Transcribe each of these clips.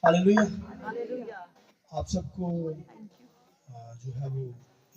Hallelujah. Hallelujah. आप सबको जो है वो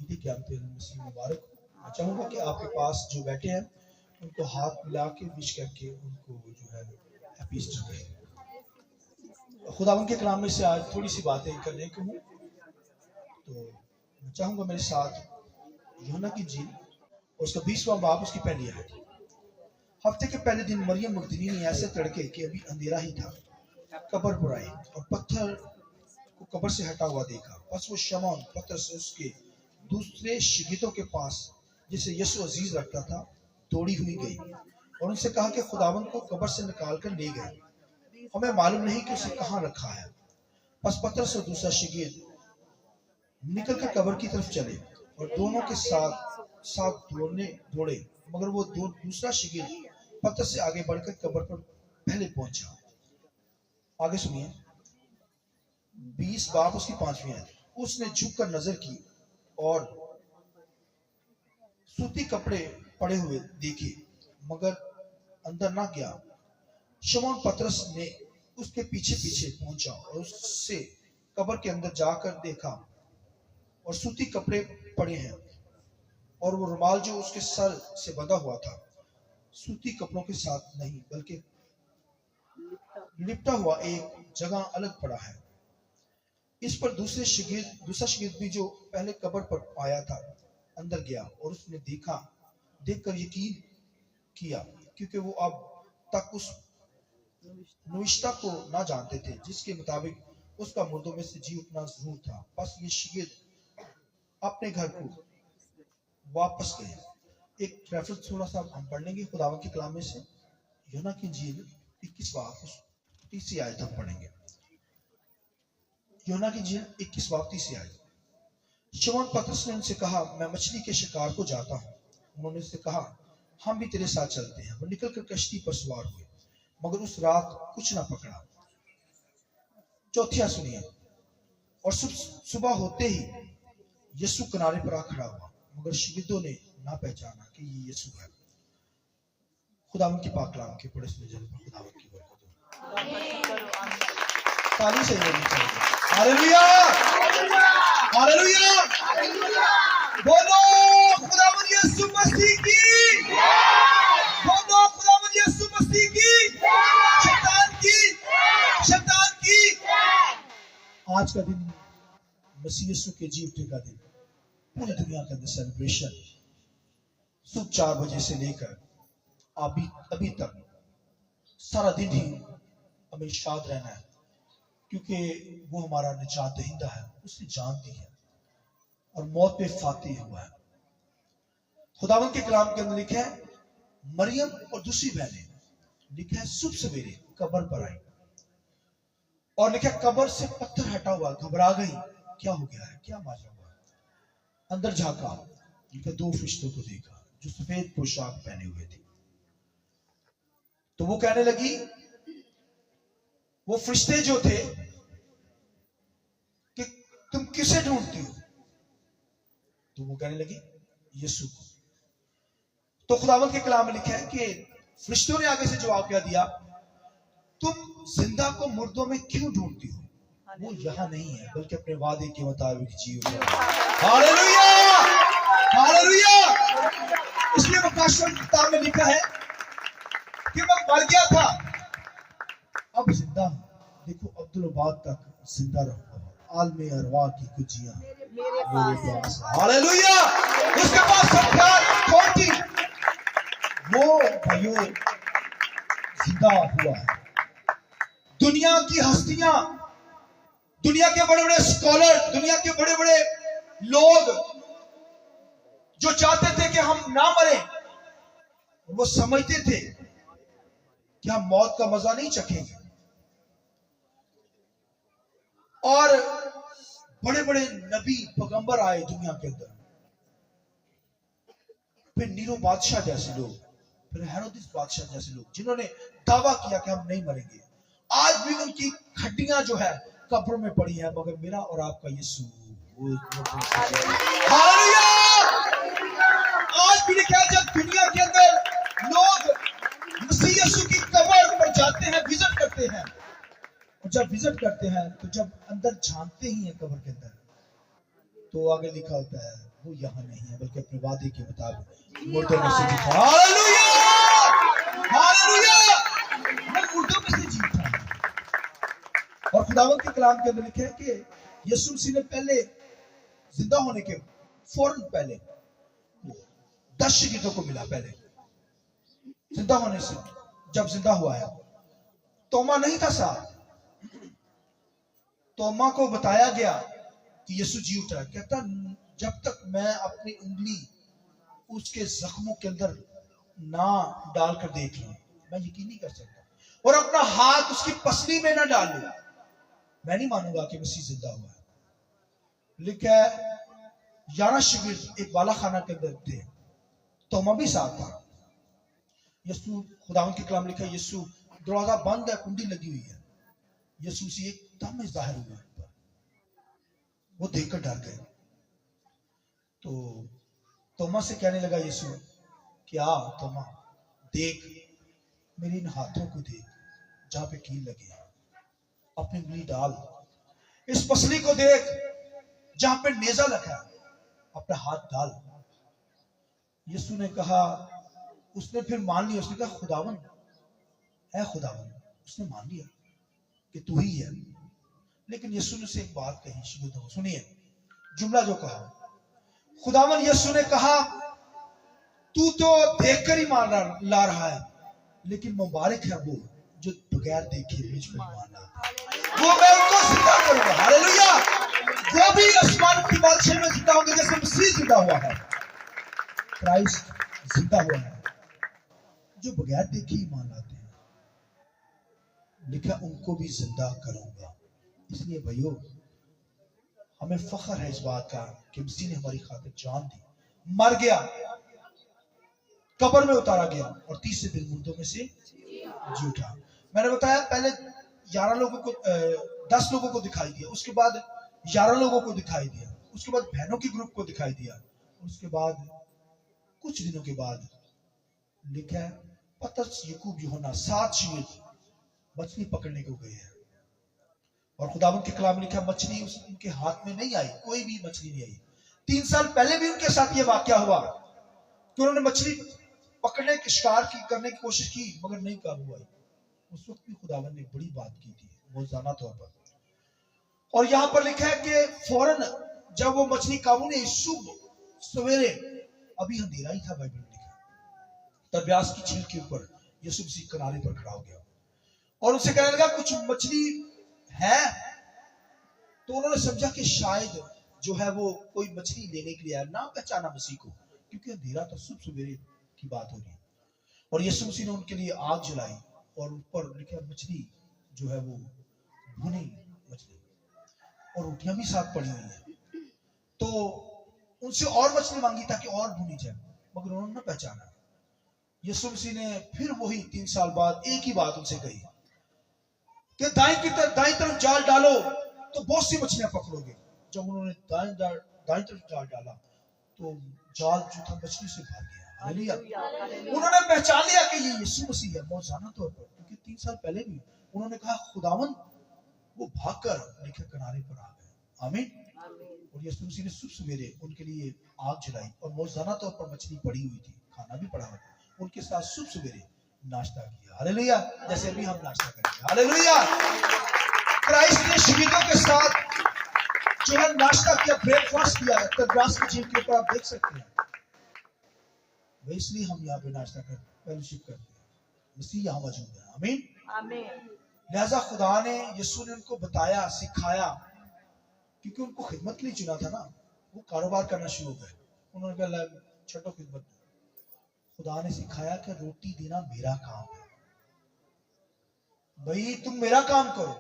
ईद के आते मसीह मुबारक। मैं चाहूँगा कि आपके पास जो बैठे हैं उनको हाथ मिला के विश करके उनको जो है हैप्पी ईस्टर कहें। खुदावंद के कलाम में से आज थोड़ी सी बातें करने को हूँ, तो मैं चाहूँगा मेरे साथ यूहन्ना की इंजील और उसका 20वां बाब उसकी पहली आयत। हफ्ते के पहले दिन मरियम मगदलीनी ऐसे तड़के कि अभी अंधेरा ही था कब्र पर आई और पत्थर को कब्र से हटा हुआ देखा। बस वो शमौन पतरस से उसके दूसरे शिगिदों के पास जिसे यीशु अजीज रखता था दौड़ी हुई गई और उनसे कहा कि खुदावंद को कब्र से निकाल कर ले गए, हमें मालूम नहीं कि उसे कहाँ रखा है। बस पतरस और दूसरा शिगिद निकल कर कब्र की तरफ चले और दोनों के साथ साथ दौड़े, मगर वो दूसरा शिगिद पतरस से आगे बढ़कर कब्र पर पहले पहुंचा। आगे सुनिए, 20 बाब उसकी 5वीं आयत। उसने झुककर नजर की और सूती कपड़े पड़े हुए देखे, मगर अंदर ना गया। शमौन पतरस ने उसके पीछे पीछे पहुंचा और उससे कब्र के अंदर जाकर देखा और सूती कपड़े पड़े हैं और वो रुमाल जो उसके सर से बंधा हुआ था सूती कपड़ों के साथ नहीं बल्कि लिपटा हुआ एक जगह अलग पड़ा है। इस पर दूसरा शिगिद भी जो पहले कब्र पर आया था अंदर गया और उसने देखकर यकीन किया, क्योंकि वो अब तक उस नुविश्ता को ना जानते थे जिसके मुताबिक उसका मुर्दों में से जी उठना जरूर था। बस ये शिगिद अपने घर को वापस गए। एक रेफरेंस थोड़ा सा हम पढ़ लेंगे खुदावंद के कलाम में से, यूहन्ना की इंजील 21 बाब 30 आयत हम पढ़ेंगे। यूहन्ना की इंजील 21 बाब 30 आयत। शमौन पतरस ने उनसे कहा, मैं मछली के शिकार को जाता हूँ। उन्होंने उससे कहा, हम भी तेरे साथ चलते हैं। वो निकलकर कश्ती पर सवार हुए, मगर उस रात कुछ ना पकड़ा। चौथिया सुनिए, और सुबह होते ही यीशु किनारे पर आ खड़ा हुआ, मगर शिगिदों ने ना पहचाना कि ये यीशु है। खुदावंद की पाक कलाम के पढ़े सुने जाने पर खुदावंद की बरकत हो। ताली से हालेलुया, हालेलुया, बोलो खुदावंद यीशु मसीह की, बोलो खुदावंद यीशु मसीह की, शैतान की। आज का दिन मसीह यीशु के जी उठने का दिन, पूरी दुनिया के अंदर सेलिब्रेशन सुबह 4 बजे से लेकर अभी तक सारा दिन ही हमें शाद रहना है, क्योंकि वो हमारा निजात दहिंदा है। उसने जान दी है और मौत पे फातेह हुआ है। खुदावंद के कलाम के अंदर लिखा है, मरियम और दूसरी बहनें, लिखा है सुबह सवेरे कब्र पर आई और लिखा कब्र से पत्थर हटा हुआ, घबरा गई, क्या हो गया है, क्या माजरा हुआ। अंदर झांका, लिखा 2 फरिश्तों को देखा जो सफेद पोशाक पहने हुए थे। तो वो कहने लगी, वो फरिश्ते जो थे, कि तुम किसे ढूंढती हो? तो वो कहने लगी, यीशु को। तो खुदावंद के कलाम में लिखा है कि फरिश्तों ने आगे से जवाब क्या दिया, तुम जिंदा को मुर्दों में क्यों ढूंढती हो? वो यहाँ नहीं है, बल्कि अपने वादे के मुताबिक जी उठा है। Hallelujah, hallelujah. इसलिए मुकाशवन किताब में लिखा है कि मैं मर गया था, अब जिंदा हूं। देखो अब्दुल अबाद तक जिंदा रहूंगा, आलमे अरवा की कुजियां मेरे पास है। हालेलुया। उसके पास संख्या छोटी, वो भाइयों जिंदा हुआ है। दुनिया की हस्तियां, दुनिया के बड़े बड़े स्कॉलर, दुनिया के बड़े बड़े लोग जो चाहते थे कि हम ना मरे, वो समझते थे कि हम मौत का मजा नहीं चखेंगे। और बड़े बड़े नबी पैगंबर आए दुनिया के अंदर, फिर नीरो बादशाह जैसे लोग, फिर हेरोदिस बादशाह जैसे लोग, जिन्होंने दावा किया कि हम नहीं मरेंगे। आज भी उनकी हड्डियां जो है कब्रों में पड़ी है, मगर मेरा और आपका यीशु हालेलुया। आज भी लिखा है, जब दुनिया के अंदर लोग मसीह यीशु की कब्र पर जाते हैं, विजिट करते हैं, और जब विजिट करते हैं तो जब अंदर झांकते ही हैं कब्र के अंदर, तो आगे लिखा होता है वो यहाँ नहीं है बल्कि अपने वादे के मुताबिक मुर्दों में से जीता। हालेलुया, हालेलुया, मैं मुर्दों में से जीता। और खुदावंद के कलाम के अंदर लिखा है कि यीशु मसीह ने पहले जिंदा होने के फौरन पहले 10 शहीदों को मिला। पहले जिंदा होने से जब जिंदा हुआ है, तोमा नहीं था साथ। तोमा को बताया गया कि यीशु जी उठा। कहता जब तक मैं अपनी उंगली उसके जख्मों के अंदर ना डालकर देख लूं, मैं यकीन नहीं कर सकता। और अपना हाथ उसकी पसली में ना डाल लूं, मैं नहीं मानूंगा कि मसीह जिंदा हुआ है। लिखा है 11 शिगिर्द एक बाला खाना के अंदर थे, तोमा भी साथ था। यीशु, खुदावंद के कलाम लिखा है यीशु, दरवाजा बंद है, कुंडी लगी हुई है। यीशु से एकदम में जाहिर हुआ, वो देखकर डर गए। तो तोमा से कहने लगा यीशु, क्या तोमा, देख मेरे इन हाथों को देख जहां पे कील लगी है, अपनी उंगली डाल, इस पसली को देख जहां पे नेजा लगा है, अपना हाथ डाल। यीशु ने कहा, उसने फिर मान लिया। उसने कहा खुदावन है, खुदावन। उसने मान लिया कि तू ही है। लेकिन यीशु ने से एक बात कही, सुनिए जुमला जो कहा। खुदावन यीशु ने कहा, तू तो देखकर ही मान ला रहा है, लेकिन मुबारक है वो जो बगैर देखे मुझ पर ईमान लाता। वो मैं उनको जिंदा करूंगा। हालेलुया, वो भी आसमान की बादशाह में जिंदा होंगे जैसे मसीह जिंदा हुआ है, क्राइस्ट जिंदा हुआ है। जो बगैर देखे ईमान लाते हैं, लिखा उनको भी जिंदा करूंगा। इसलिए भाइयों, हमें फख्र है इस बात का कि मसीह ने हमारी खातिर जान दी, मर गया, कब्र में उतारा गया और तीसरे दिन मुर्दों में से जी उठा। मैंने बताया पहले 11 लोगों को 10 लोगों को दिखाई दिया, उसके बाद 11 लोगों को दिखाई दिया, उसके बाद बहनों के ग्रुप को दिखाई दिया, उसके बाद कुछ दिनों के बाद लिखा है पतरस, याकूब, यूहन्ना 7 शिगिर्द मछली पकड़ने को गए हैं। और खुदावंद के कलाम में लिखा मछली उनके हाथ में नहीं आई, कोई भी मछली नहीं आई। 3 साल पहले भी उनके साथ यह वाकया हुआ कि उन्होंने मछली पकड़ने की शिकार करने की कोशिश की मगर नहीं काबू आई। उस वक्त भी खुदावंद ने बड़ी बात की थी रोजाना तौर पर। और यहां पर लिखा है कि फौरन जब वो मछली काबू नहीं, सुबह सवेरे, अभी अंधेरा ही था, बाइबल में लिखा, तब ब्यास की झील के ऊपर यीशु मसीह किनारे पर खड़ा हो गया और उनसे कहने लगा कुछ मछली है। तो उन्होंने समझा कि शायद जो है वो कोई मछली लेने के लिए आया, ना पहचाना मसीह को, क्योंकि अंधेरा तो सुबह सवेरे की बात हो रही है। और यीशु मसीह ने उनके लिए आग जलाई और ऊपर लिखा मछली जो है वो भुनी मछली और रोटियां भी साथ पड़ी हुई है। तो उनसे और मछली मांगी ताकि और भुनी जाए, मगर उन्होंने न पहचाना। यीशु मसीह ने फिर वही 3 साल बाद एक ही बात उनसे कही कि दाईं तरफ जाल डालो तो बहुत सी मछलियां पकड़ोगे। जब उन्होंने दाईं तरफ जाल डाला तो जाल जो था मछली से भाग गया। हालेलुया, उन्होंने पहचान लिया कि ये यीशु मसीह है मौजूदा तौर पर, क्योंकि 3 साल पहले भी उन्होंने कहा खुदावन, वो भागकर लिखे किनारे पर आ गए। आमीन। और यीशु मसीह ने सुबह सवेरे उनके लिए आग जलाई और मौजूदा तौर पर मछली पड़ी हुई थी, खाना भी पड़ा हुआ था, उनके साथ सुबह सवेरे नाश्ता किया। हालेलुया, जैसे अभी हम नाश्ता करेंगे। हालेलुया, क्राइस्ट ने शहीदों के साथ जो है नाश्ता किया, ब्रेकफास्ट किया, तब्रास की झील के ऊपर आप देख सकते हैं। इसलिए हम यहाँ पे नाश्ता कर फेलोशिप करते हैं, मसीह यहाँ मौजूद है। आमीन, आमीन। लिहाजा खुदा ने, यीशु ने उनको बताया, सिखाया, क्योंकि उनको खिदमत के लिए चुना था ना। वो कारोबार करना शुरू हो गए, उन्होंने कहा छोटो खिदमत। खुदा ने सिखाया कि रोटी देना मेरा काम है, भाई तुम मेरा काम करो,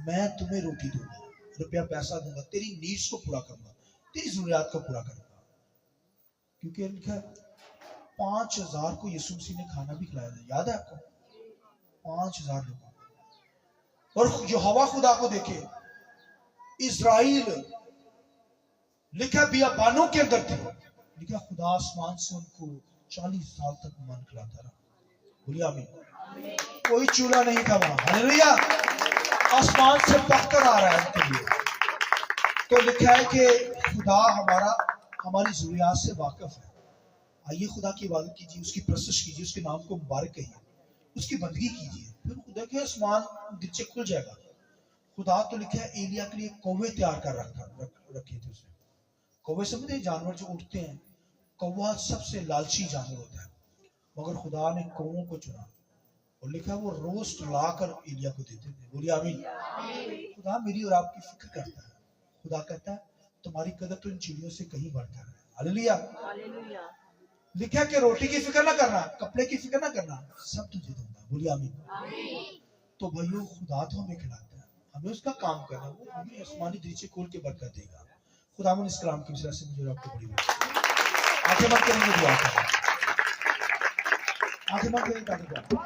मैं तुम्हें रोटी दूंगा, रुपया पैसा दूंगा, तेरी नीड्स को पूरा करूंगा, तेरी जरूरियात को पूरा करूंगा। क्योंकि लिखा 5000 को यीशु मसीह ने खाना भी खिलाया था, याद है आपको? 5000 लोगों। और यहोवा खुदा को देखे, इजराइल लिखा बियाबानों के अंदर थे, लिखा खुदा आसमान से उनको 40 साल तक मन खिलाता रहा। बोलिए आमीन। कोई चूल्हा नहीं था वहां। हालेलुया, आसमान से पककर आ रहा है उनके लिए। तो लिखा है कि खुदा हमारी जरूरियात से वाकिफ है। आइए खुदा की इबादत कीजिए, उसकी प्रशंसा कीजिए, उसके नाम को मुबारक कहिए, उसकी बंदगी कीजिए, फिर खुदा के आसमान नीचे खुल जाएगा। खुदा तो लिखा है एलिया के लिए कौवे तैयार कर रखे थे उसने। कौवे समझते जानवर जो उठते हैं, कौवा सबसे लालची जानवर होता है, मगर खुदा ने कौवों को चुना और लिखा है वो रोस्ट लाकर एलिया को देते थे। बोलिए आमीन। खुदा मेरी और आपकी फिक्र करता है। खुदा कहता है तुम्हारी कदर तो इन चिड़ियों से कहीं बढ़कर है। हालेलुया। लिखा है कि रोटी की फिक्र ना करना, कपड़े की फिक्र ना करना, सब तुझे दूंगा। बोलिए आमीन। तो भाइयों खुदा तो हमें खिलाता है, हमें उसका काम करना, वो हमें आसमानी दृश्य खोल के बरकत देगा। खुदावन इस कलाम की वजह से मुझे आपको बड़ी बरकत। आंखें बंद करेंगे, दुआ करें। आंखें बंद करेंगे ताकि दुआ।